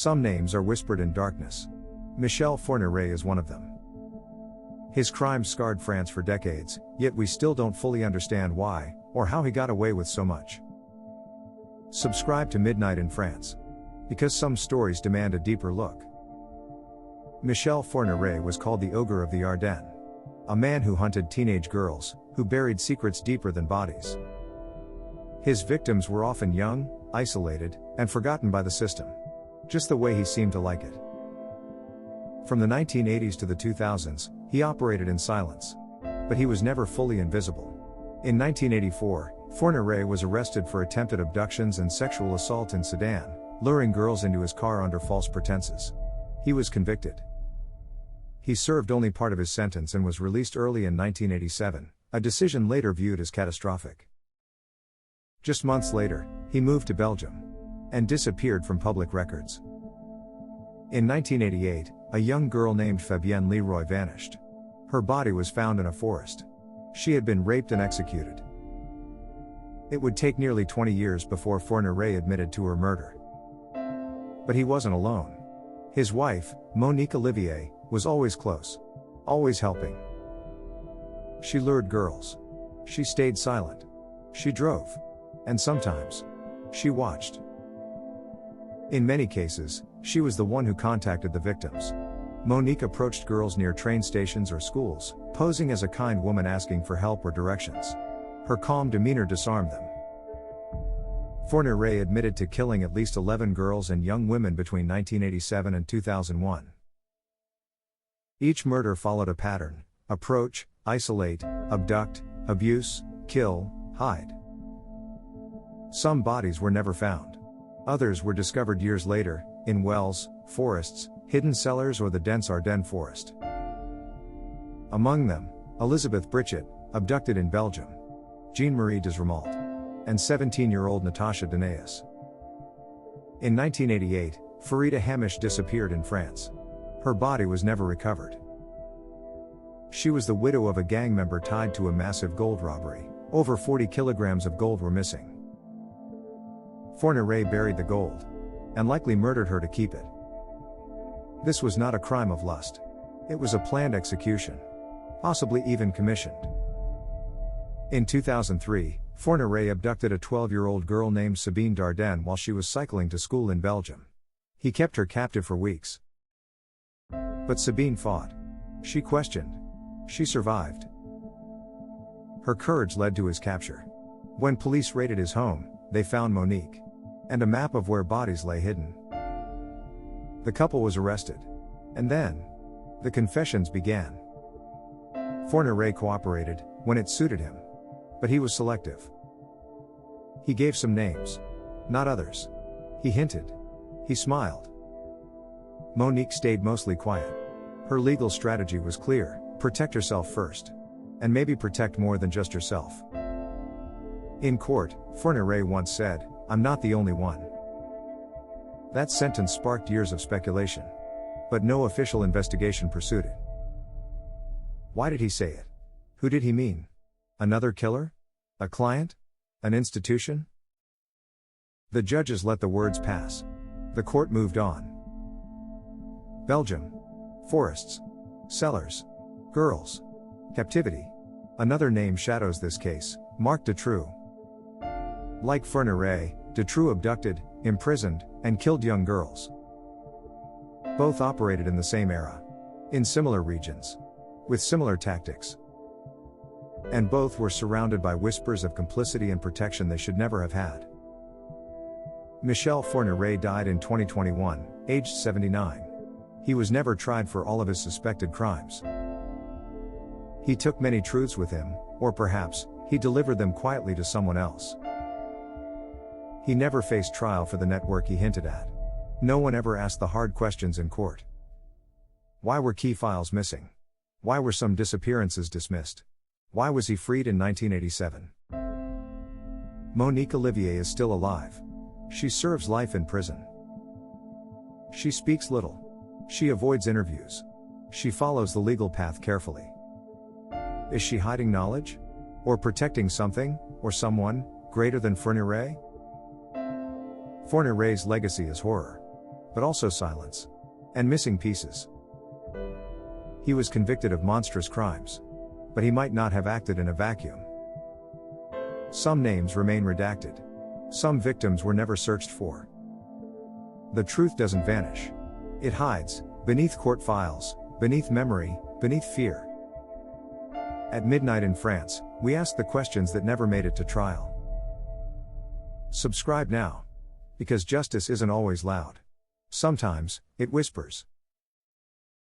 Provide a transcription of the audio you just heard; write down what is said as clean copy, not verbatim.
Some names are whispered in darkness. Michel Fourniret is one of them. His crimes scarred France for decades, yet we still don't fully understand why, or how he got away with so much. Subscribe to Midnight in France. Because some stories demand a deeper look. Michel Fourniret was called the Ogre of the Ardennes. A man who hunted teenage girls, who buried secrets deeper than bodies. His victims were often young, isolated, and forgotten by the system. Just the way he seemed to like it. From the 1980s to the 2000s, he operated in silence. But he was never fully invisible. In 1984, Fourniret was arrested for attempted abductions and sexual assault in Sudan, luring girls into his car under false pretenses. He was convicted. He served only part of his sentence and was released early in 1987, a decision later viewed as catastrophic. Just months later, he moved to Belgium and disappeared from public records. In 1988, a young girl named Fabienne Leroy vanished. Her body was found in a forest. She had been raped and executed. It would take nearly 20 years before Fourniret admitted to her murder. But he wasn't alone. His wife, Monique Olivier, was always close. Always helping. She lured girls. She stayed silent. She drove. And sometimes, she watched. In many cases, she was the one who contacted the victims. Monique approached girls near train stations or schools, posing as a kind woman asking for help or directions. Her calm demeanor disarmed them. Fourniret admitted to killing at least 11 girls and young women between 1987 and 2001. Each murder followed a pattern: approach, isolate, abduct, abuse, kill, hide. Some bodies were never found. Others were discovered years later, in wells, forests, hidden cellars or the dense Ardennes forest. Among them, Elisabeth Brichet, abducted in Belgium. Jean-Marie Desremalt. And 17-year-old Natasha Denaeus. In 1988, Farida Hamish disappeared in France. Her body was never recovered. She was the widow of a gang member tied to a massive gold robbery. Over 40 kilograms of gold were missing. Fourniret buried the gold. And likely murdered her to keep it. This was not a crime of lust. It was a planned execution. Possibly even commissioned. In 2003, Fourniret abducted a 12-year-old girl named Sabine Dardenne while she was cycling to school in Belgium. He kept her captive for weeks. But Sabine fought. She questioned. She survived. Her courage led to his capture. When police raided his home, they found Monique. And a map of where bodies lay hidden. The couple was arrested. And then, the confessions began. Fourniret cooperated, when it suited him. But he was selective. He gave some names. Not others. He hinted. He smiled. Monique stayed mostly quiet. Her legal strategy was clear: protect herself first. And maybe protect more than just herself. In court, Fourniret once said, "I'm not the only one." That sentence sparked years of speculation. But no official investigation pursued it. Why did he say it? Who did he mean? Another killer? A client? An institution? The judges let the words pass. The court moved on. Belgium. Forests. Cellars. Girls. Captivity. Another name shadows this case: Marc Dutroux. Like Fourniret, Dutroux abducted, imprisoned, and killed young girls. Both operated in the same era. In similar regions. With similar tactics. And both were surrounded by whispers of complicity and protection they should never have had. Michel Fourniret died in 2021, aged 79. He was never tried for all of his suspected crimes. He took many truths with him, or perhaps, he delivered them quietly to someone else. He never faced trial for the network he hinted at. No one ever asked the hard questions in court. Why were key files missing? Why were some disappearances dismissed? Why was he freed in 1987? Monique Olivier is still alive. She serves life in prison. She speaks little. She avoids interviews. She follows the legal path carefully. Is she hiding knowledge? Or protecting something, or someone, greater than Fourniret? Fourniret's legacy is horror. but also silence. And missing pieces. He was convicted of monstrous crimes. But he might not have acted in a vacuum. Some names remain redacted. Some victims were never searched for. The truth doesn't vanish. It hides, beneath court files, beneath memory, beneath fear. At midnight in France, we ask the questions that never made it to trial. Subscribe now. Because justice isn't always loud. Sometimes, it whispers.